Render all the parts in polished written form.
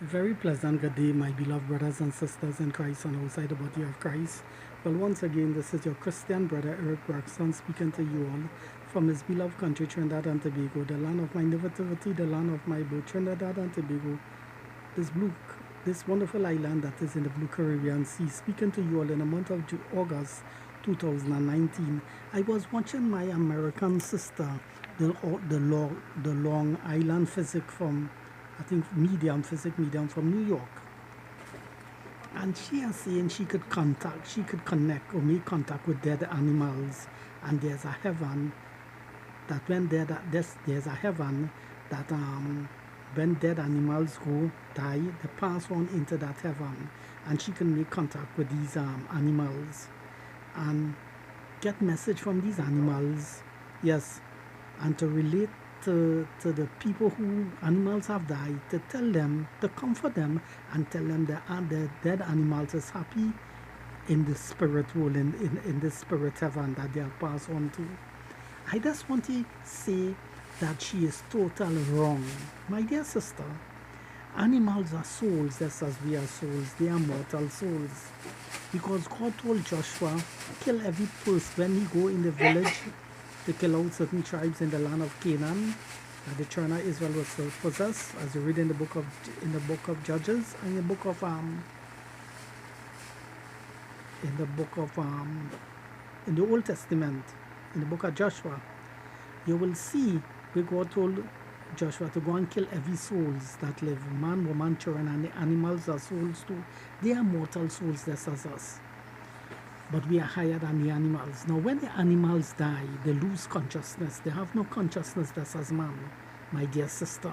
Very pleasant good day, my beloved brothers and sisters in Christ and outside the body of Christ. Well, once again, this is your Christian brother Eric Braxton speaking to you all from his beloved country, Trinidad and Tobago, the land of my nativity, the land of my birth, Trinidad and Tobago, this this wonderful island that is in the blue Caribbean Sea, speaking to you all in the month of August 2019. I was watching my American sister, the Long Island physics from, I think, medium from New York. And she is saying she could connect or make contact with dead animals. And there's a heaven that when there's a heaven that when dead animals go die, they pass on into that heaven, and she can make contact with these animals and get message from these animals, yes, and to relate to the people who animals have died, to tell them, to comfort them, and tell them that the dead animals is happy in the spirit world, in the spirit heaven that they'll pass on to. I just want to say that she is totally wrong. My dear sister, animals are souls just as we are souls. They are mortal souls. Because God told Joshua, kill every person when he go in the village to kill out certain tribes in the land of Canaan that the children of Israel was to possess, as you read in the book of Judges and in the Old Testament, in the book of Joshua. You will see where God told Joshua to go and kill every souls that live, man, woman, children, and the animals are souls too. They are mortal souls just as us. But we are higher than the animals. Now, when the animals die, they lose consciousness. They have no consciousness just as man, my dear sister.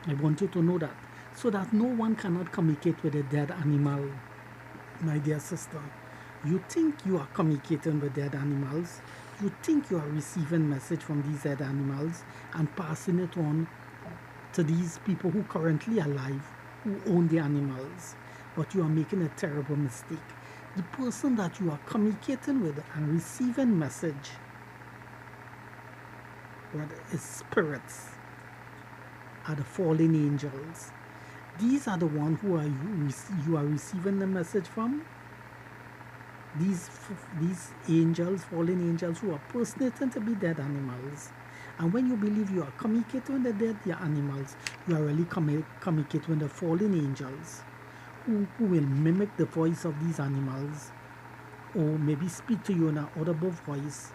I want you to know that. So that no one cannot communicate with a dead animal, my dear sister. You think you are communicating with dead animals. You think you are receiving message from these dead animals and passing it on to these people who currently alive, who own the animals. But you are making a terrible mistake. The person that you are communicating with and receiving message, what is spirits, are the fallen angels. These are the ones who you are receiving the message from. These angels, fallen angels, who are personating to be dead animals. And when you believe you are communicating with the dead animals, you are really communicating with the fallen angels, who will mimic the voice of these animals, or maybe speak to you in an audible voice,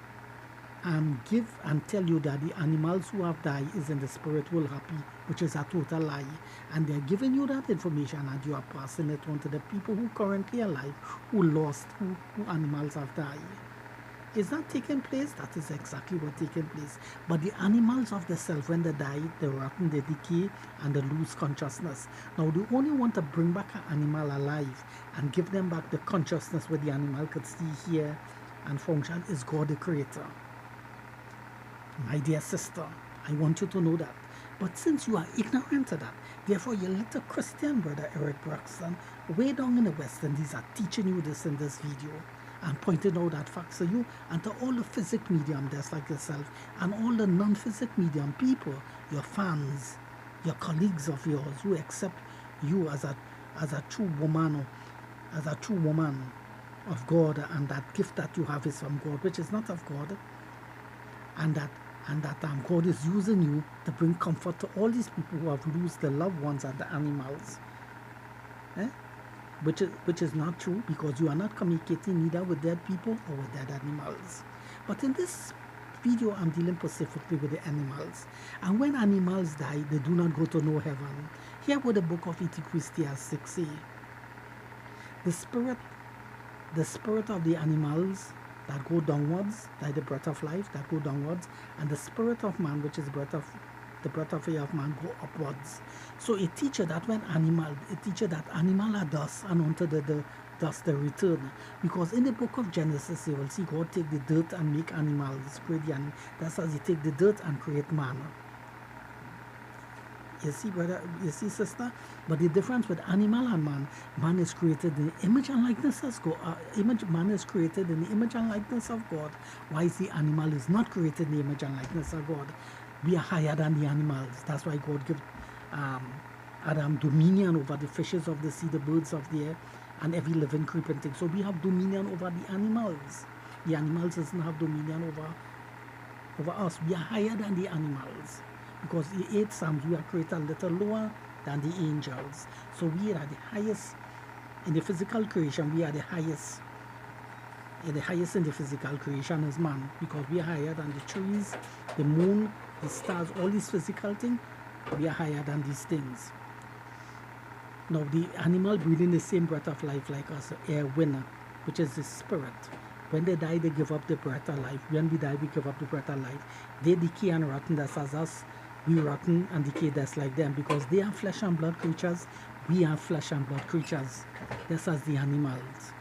and give and tell you that the animals who have died is in the spirit world happy, which is a total lie. And they're giving you that information and you are passing it on to the people who currently alive, who lost, who animals have died. Is that taking place? That is exactly what taking place. But the animals of the self, when they die, they rotten, they decay, and they lose consciousness. Now, the only one to bring back an animal alive and give them back the consciousness where the animal could see, hear, and function is God the Creator. My dear sister, I want you to know that. But since you are ignorant to that, therefore your little Christian brother Eric Braxton, way down in the West Indies, are teaching you this in this video and pointing out that facts to you and to all the physic medium just like yourself and all the non-physic medium people, your fans, your colleagues of yours who accept you as a true woman, or as a true woman of God, and that gift that you have is from God, which is not of God, and that God is using you to bring comfort to all these people who have lost their loved ones and the animals. Which is not true, because you are not communicating neither with dead people or with dead animals. But in this video, I'm dealing specifically with the animals. And when animals die, they do not go to no heaven. Here with the book of Ecclesiastes 6a. The spirit of the animals that go downwards, like the breath of life that go downwards, and the spirit of man, which is the breath of air of man, go upwards. So it teaches that animal are dust, and unto the dust they return. Because in the book of Genesis, you will see God take the dirt and make animals, create the animal. That's as He take the dirt and create man. You see, brother, you see, sister? But the difference with animal and man is created in the image and likeness of God. Man is created in the image and likeness of God, whilst the animal is not created in the image and likeness of God. We are higher than the animals. That's why God gives and dominion over the fishes of the sea, the birds of the air, and every living creeping thing. So we have dominion over the animals. The animals doesn't have dominion over us. We are higher than the animals, because the 8 Psalms, we are created a little lower than the angels. So we are the highest in the physical creation. We are the highest. The highest in the physical creation is man, because we are higher than the trees, the moon, the stars, all these physical things. We are higher than these things. Now the animal breathing the same breath of life like us, air, wind, which is the spirit. When they die, they give up the breath of life. When we die, we give up the breath of life. They decay and rotten, that's as us. We rotten and decay, that's like them, because they are flesh and blood creatures. We are flesh and blood creatures. That's as the animals.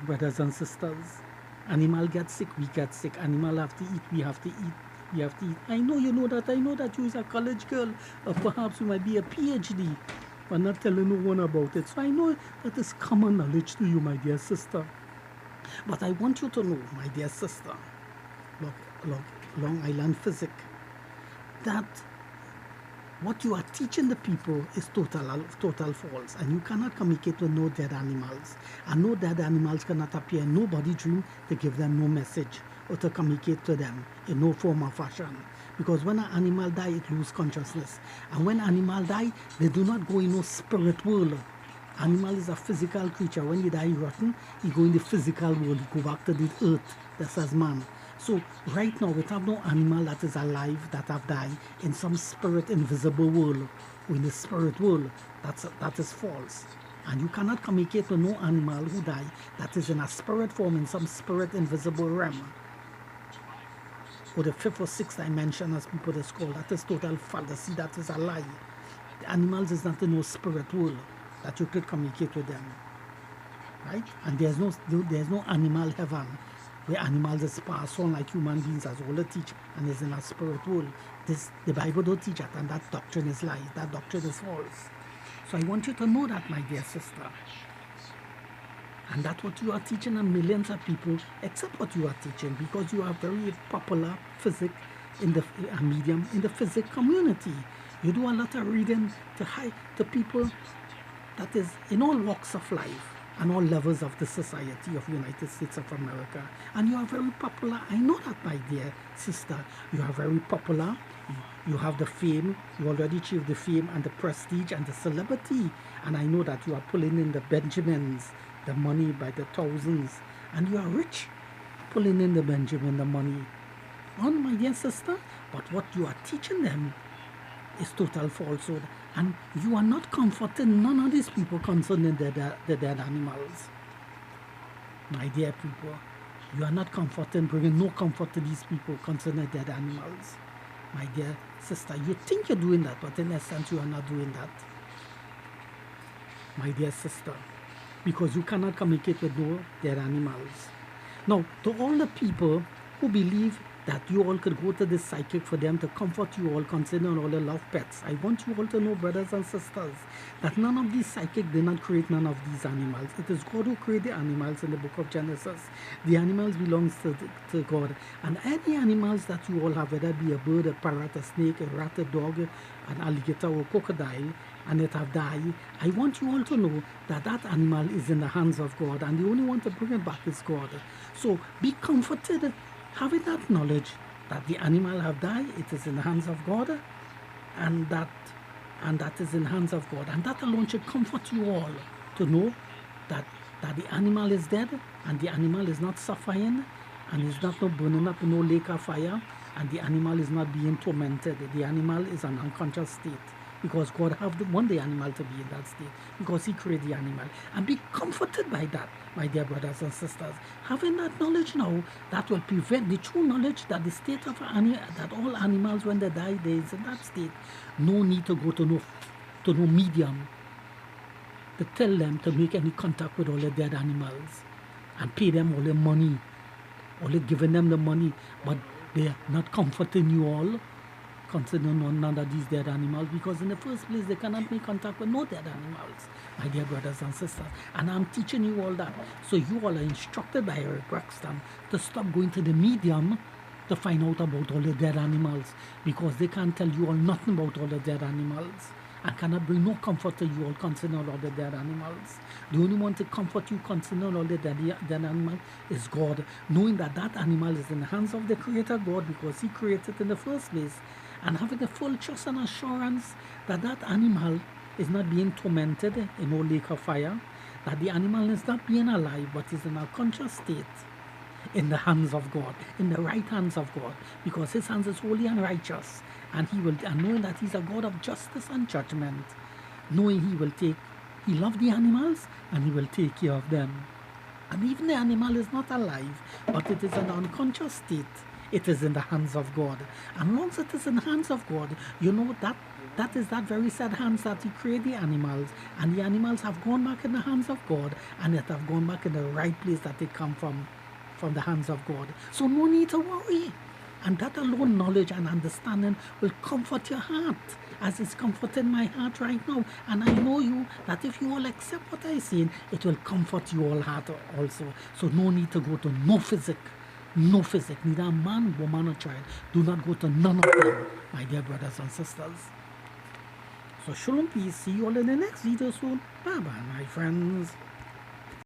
Brothers and sisters, animal get sick, we get sick. Animal have to eat, we have to eat. We have to eat. I know you know that. I know that you is a college girl, or perhaps you might be a PhD, but not telling no one about it. So I know that is common knowledge to you, my dear sister. But I want you to know, my dear sister, Long Island Physic, that what you are teaching the people is total false, and you cannot communicate with no dead animals, and no dead animals cannot appear in nobody's dream to give them no message or to communicate to them in no form or fashion. Because when an animal die, it loses consciousness, and when animal die, they do not go in no spirit world. Animal is a physical creature. When you die rotten, you go in the physical world, you go back to the earth. That's as man. So right now, we have no animal that is alive that have died in some spirit invisible world, or in the spirit world. That is false. And you cannot communicate with no animal who died that is in a spirit form, in some spirit invisible realm, or the 5th or 6th dimension, as people just call. That is total fallacy. That is a lie. The animals is not in no spirit world that you could communicate with them, right? And there's no animal heaven where animals is passed on like human beings, as all the teach, and is in a spirit world. The Bible don't teach that, and that doctrine is lies. That doctrine is false. So I want you to know that, my dear sister. And that's what you are teaching, and millions of people accept what you are teaching, because you are very popular physics in the medium, in the physics community. You do a lot of reading to people that is in all walks of life and all levels of the society of the United States of America. And you are very popular. I know that, my dear sister. You are very popular. You have the fame. You already achieved the fame and the prestige and the celebrity. And I know that you are pulling in the Benjamins, the money by the thousands. And you are rich, pulling in the Benjamin, the money. On, my dear sister. But what you are teaching them is total falsehood. And you are not comforting none of these people concerning the dead animals. My dear people, you are not comforting, bringing no comfort to these people concerning dead animals. My dear sister, you think you're doing that, but in essence you are not doing that. My dear sister, because you cannot communicate with no dead animals. Now, to all the people who believe that you all could go to this psychic for them to comfort you all concerning all the love pets, I want you all to know, brothers and sisters, that none of these psychics did not create none of these animals. It is God who created the animals in the book of Genesis. The animals belongs to God. And any animals that you all have, whether it be a bird, a parrot, a snake, a rat, a dog, an alligator, or crocodile, and it have died, I want you all to know that that animal is in the hands of God, and the only one to bring it back is God. So be comforted, having that knowledge that the animal have died, it is in the hands of God, and that is in the hands of God. And that alone should comfort you all to know that the animal is dead, and the animal is not suffering, and is not burning up in no lake of fire, and the animal is not being tormented. The animal is an unconscious state, because God have want the animal to be in that state, because He created the animal. And be comforted by that, my dear brothers and sisters. Having that knowledge now, that will prevent the true knowledge that the state of that all animals, when they die, they is in that state. No need to go to no medium to tell them to make any contact with all the dead animals and pay them all the money, only giving them the money, but they are not comforting you all considering none of these dead animals, because in the first place they cannot make contact with no dead animals, my dear brothers and sisters. And I'm teaching you all that, so you all are instructed by Eric Braxton to stop going to the medium to find out about all the dead animals, because they can't tell you all nothing about all the dead animals. and cannot bring no comfort to you all concerning all the dead animals. The only one to comfort you concerning all the dead animal is God, knowing that that animal is in the hands of the Creator God because He created it in the first place, and having a full trust and assurance that that animal is not being tormented in no lake of fire, that the animal is not being alive but is in a conscious state in the hands of God, in the right hands of God, because His hands is holy and righteous, and knowing that He's a God of justice and judgment, knowing He loves the animals and He will take care of them. And even the animal is not alive, but it is an unconscious state. It is in the hands of God. And once it is in the hands of God, you know that is that very sad hands that He created the animals. And the animals have gone back in the hands of God, and yet have gone back in the right place that they come from the hands of God. So no need to worry. And that alone knowledge and understanding will comfort your heart, as it's comforting my heart right now. And I know you that if you all accept what I say, it will comfort you all heart also. So no need to go to no physic, neither a man, woman, or child. Do not go to none of them, my dear brothers and sisters. So shalom, peace. See you all in the next video soon. Bye bye, my friends.